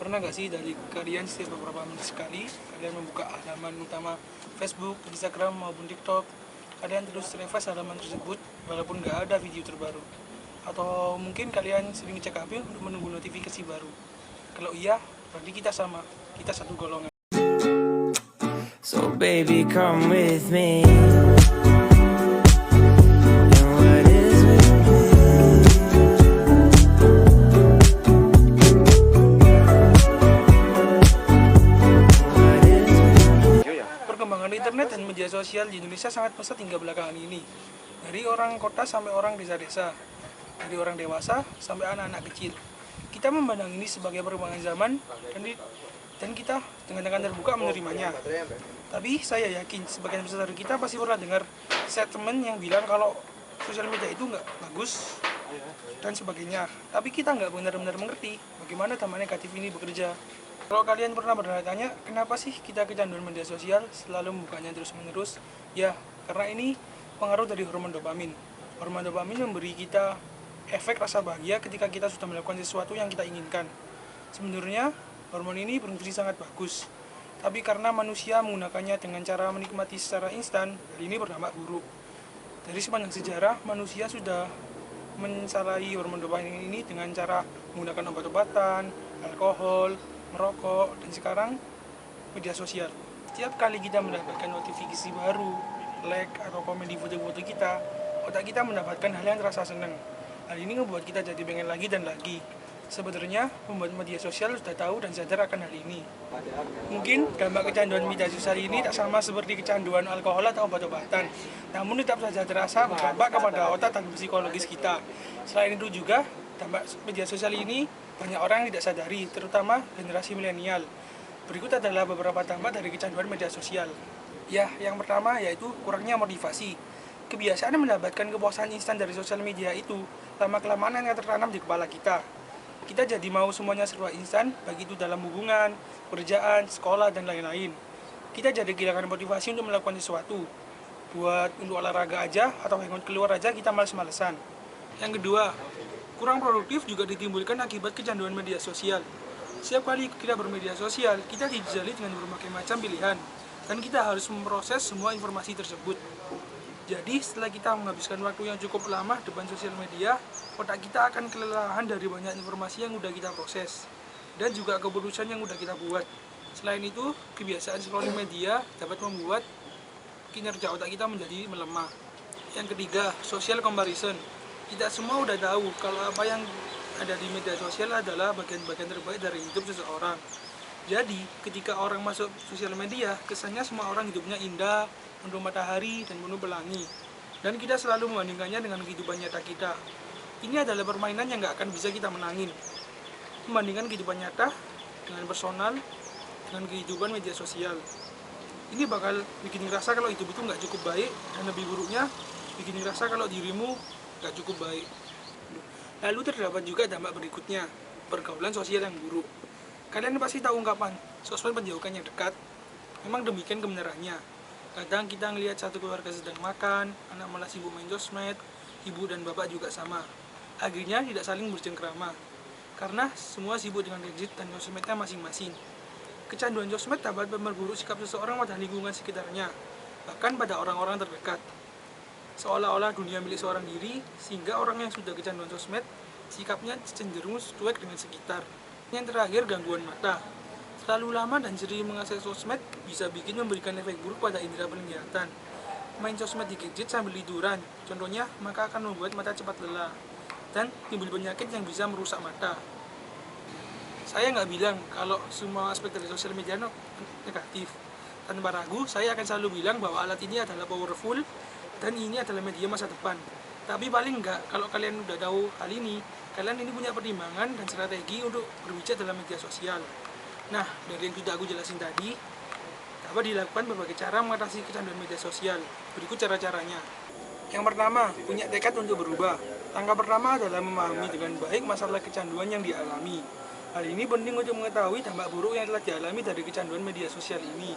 Pernah nggak sih dari kalian setiap beberapa menit sekali kalian membuka halaman utama Facebook, Instagram maupun TikTok, kalian terus refresh halaman tersebut walaupun nggak ada video terbaru? Atau mungkin kalian sering cek HP untuk menunggu notifikasi baru? Kalau iya, berarti kita sama, kita satu golongan. So baby, come with me. Perkembangan internet dan media sosial di Indonesia sangat pesat hingga belakangan ini. Dari orang kota sampai orang desa-desa, dari orang dewasa sampai anak-anak kecil. Kita memandang ini sebagai perkembangan zaman dan kita dengan terbuka menerimanya. Tapi saya yakin sebagian besar dari kita pasti pernah dengar statement yang bilang kalau sosial media itu nggak bagus dan sebagainya. Tapi kita nggak benar-benar mengerti bagaimana dampak negatif ini bekerja. Kalau kalian pernah bertanya, kenapa sih kita kecanduan media sosial selalu membukanya terus-menerus? Ya, karena ini pengaruh dari hormon dopamin. Hormon dopamin memberi kita efek rasa bahagia ketika kita sudah melakukan sesuatu yang kita inginkan. Sebenarnya, hormon ini berfungsi sangat bagus. Tapi karena manusia menggunakannya dengan cara menikmati secara instan, hal ini berdampak buruk. Dari sepanjang sejarah, manusia sudah mensalahi hormon dopamin ini dengan cara menggunakan obat-obatan, alkohol, merokok, dan sekarang media sosial. Setiap kali kita mendapatkan notifikasi baru, like, atau komen di foto-foto kita, otak kita mendapatkan hal yang terasa senang. Hal ini membuat kita jadi pengen lagi dan lagi. Sebenarnya, pembuat media sosial sudah tahu dan sadar akan hal ini. Mungkin dampak kecanduan media sosial ini tak sama seperti kecanduan alkohol atau obat-obatan, namun tetap saja terasa berdampak kepada otak dan psikologis kita. Selain itu juga, dampak media sosial ini banyak orang yang tidak sadari, terutama generasi milenial. Berikut adalah beberapa dampak dari kecanduan media sosial. Ya, yang pertama yaitu kurangnya motivasi. Kebiasaan mendapatkan kepuasan instan dari sosial media itu lama-kelamaan yang tertanam di kepala kita. Kita jadi mau semuanya serba instan, baik itu dalam hubungan, pekerjaan, sekolah, dan lain-lain. Kita jadi kehilangan motivasi untuk melakukan sesuatu. Untuk olahraga aja atau hangout keluar aja kita males-malesan. Yang kedua, kurang produktif juga ditimbulkan akibat kecanduan media sosial. Setiap kali kita bermedia sosial, kita dijali dengan berbagai macam pilihan, dan kita harus memproses semua informasi tersebut. Jadi, setelah kita menghabiskan waktu yang cukup lama depan sosial media, otak kita akan kelelahan dari banyak informasi yang sudah kita proses, dan juga keputusan yang sudah kita buat. Selain itu, kebiasaan scrolling media dapat membuat kinerja otak kita menjadi melemah. Yang ketiga, social comparison. Kita semua udah tahu kalau apa yang ada di media sosial adalah bagian-bagian terbaik dari hidup seseorang. Jadi, ketika orang masuk sosial media, kesannya semua orang hidupnya indah, penuh matahari, dan penuh pelangi. Dan kita selalu membandingkannya dengan kehidupan nyata kita. Ini adalah permainan yang nggak akan bisa kita menangin. Membandingkan kehidupan nyata dengan personal, dengan kehidupan media sosial. Ini bakal bikin ngerasa kalau hidup itu nggak cukup baik, dan lebih buruknya, bikin ngerasa kalau dirimu nggak cukup baik. Lalu terdapat juga dampak berikutnya, pergaulan sosial yang buruk. Kalian pasti tahu ungkapan, sosmed menjauhkan yang dekat. Memang demikian kebenarannya. Kadang kita ngelihat satu keluarga sedang makan, anak malah sibuk main sosmed, ibu dan bapak juga sama. Akhirnya tidak saling bercengkrama, karena semua sibuk dengan gadget dan sosmednya masing-masing. Kecanduan sosmed dapat memperburuk sikap seseorang pada lingkungan sekitarnya, bahkan pada orang-orang terdekat. Seolah-olah dunia milik seorang diri, sehingga orang yang sudah kecanduan sosmed, sikapnya cenderung cuek dengan sekitar. Yang terakhir, gangguan mata. Terlalu lama dan sering mengakses sosmed bisa bikin memberikan efek buruk pada indera penglihatan. Main sosmed di gadget sambil tiduran, contohnya, maka akan membuat mata cepat lelah dan timbul penyakit yang bisa merusak mata. Saya nggak bilang kalau semua aspek dari sosial media negatif. Tanpa ragu, saya akan selalu bilang bahwa alat ini adalah powerful dan ini adalah media masa depan. Tapi paling nggak, kalau kalian udah tahu hal ini, kalian ini punya pertimbangan dan strategi untuk berbicara dalam media sosial. Nah, dari yang sudah aku jelasin tadi, dapat dilakukan berbagai cara mengatasi kecanduan media sosial. Berikut cara-caranya. Yang pertama, punya tekad untuk berubah. Langkah pertama adalah memahami dengan baik masalah kecanduan yang dialami. Hal ini penting untuk mengetahui dampak buruk yang telah dialami dari kecanduan media sosial ini.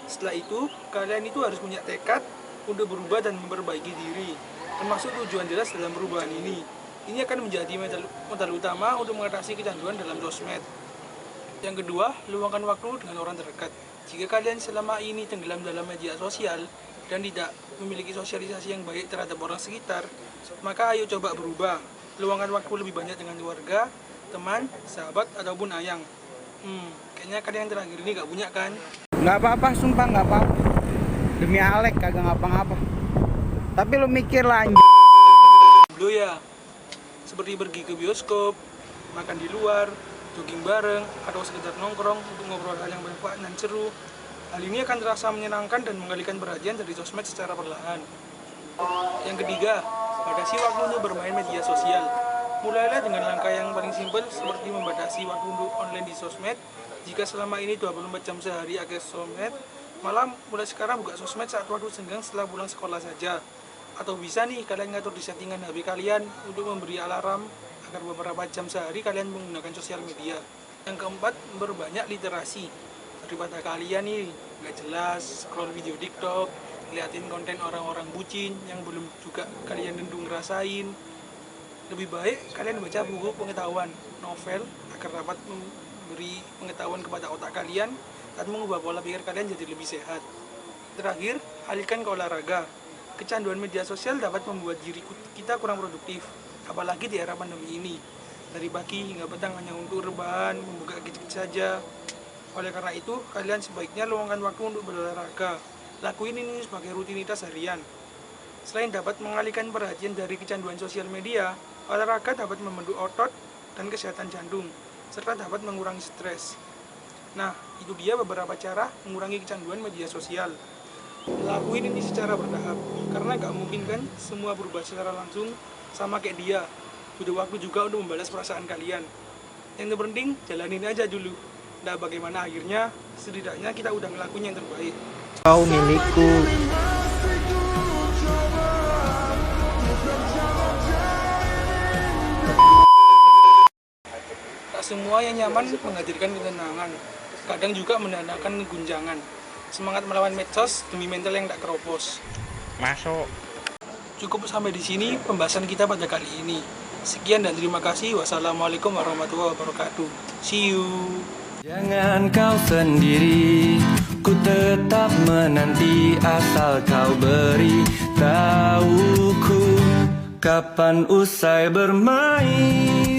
Setelah itu, kalian itu harus punya tekad untuk berubah dan memperbaiki diri, termasuk tujuan jelas dalam perubahan ini. Ini akan menjadi modal utama untuk mengatasi kecanduan dalam sosmed. Yang kedua, luangkan waktu dengan orang terdekat. Jika kalian selama ini tenggelam dalam media sosial dan tidak memiliki sosialisasi yang baik terhadap orang sekitar, maka ayo coba berubah. Luangkan waktu lebih banyak dengan keluarga, teman, sahabat, ataupun ayang. Kayaknya kalian yang terakhir ini gak punya kan? Nggak apa-apa, sumpah nggak apa-apa. Demi Alek kagak ngapa-ngapa. Tapi lu mikir lah anjing. Dulu ya, seperti pergi ke bioskop, makan di luar, jogging bareng, atau sekedar nongkrong untuk ngobrol hal yang bermanfaat dan seru. Hal ini akan terasa menyenangkan dan mengalihkan perhatian dari sosmed secara perlahan. Yang ketiga, batasi waktu untuk bermain media sosial. Mulailah dengan langkah yang paling simpel seperti membatasi waktu untuk online di sosmed. Jika selama ini 24 jam sehari akses sosmed, malah mulai sekarang buka sosmed saat waktu senggang setelah pulang sekolah saja. Atau bisa nih kalian ngatur di settingan HP kalian untuk memberi alarm agar beberapa jam sehari kalian menggunakan sosial media. Yang keempat, berbanyak literasi. Daripada kalian nih nggak jelas scroll video TikTok, liatin konten orang-orang bucin yang belum juga kalian tentu ngerasain. Lebih baik kalian baca buku pengetahuan, novel, agar dapat memberi pengetahuan kepada otak kalian dan mengubah pola pikir kalian jadi lebih sehat. Terakhir, alihkan ke olahraga. Kecanduan media sosial dapat membuat diri kita kurang produktif, apalagi di era pandemi ini. Dari pagi hingga petang hanya untuk rebahan, membuka gadget saja. Oleh karena itu, kalian sebaiknya luangkan waktu untuk berolahraga. Lakuin ini sebagai rutinitas harian. Selain dapat mengalihkan perhatian dari kecanduan sosial media, olahraga dapat membentuk otot dan kesehatan jantung, serta dapat mengurangi stres. Nah, itu dia beberapa cara mengurangi kecanduan media sosial. Lakuin ini secara bertahap, karena gak mungkin kan semua berubah secara langsung sama kayak dia. Butuh waktu juga untuk membalas perasaan kalian. Yang terpenting, jalanin aja dulu. Nah, bagaimana akhirnya, setidaknya kita udah ngelakuin yang terbaik. Kau milikku. Tak semua yang nyaman menghadirkan ketenangan, kadang juga menandakan gunjangan. Semangat melawan medsos demi mental yang tak keropos. Masuk. Cukup sampai di sini pembahasan kita pada kali ini. Sekian dan terima kasih. Wassalamualaikum warahmatullahi wabarakatuh. See you. Jangan kau sendiri, ku tetap menanti asal kau beri tahuku kapan usai bermain.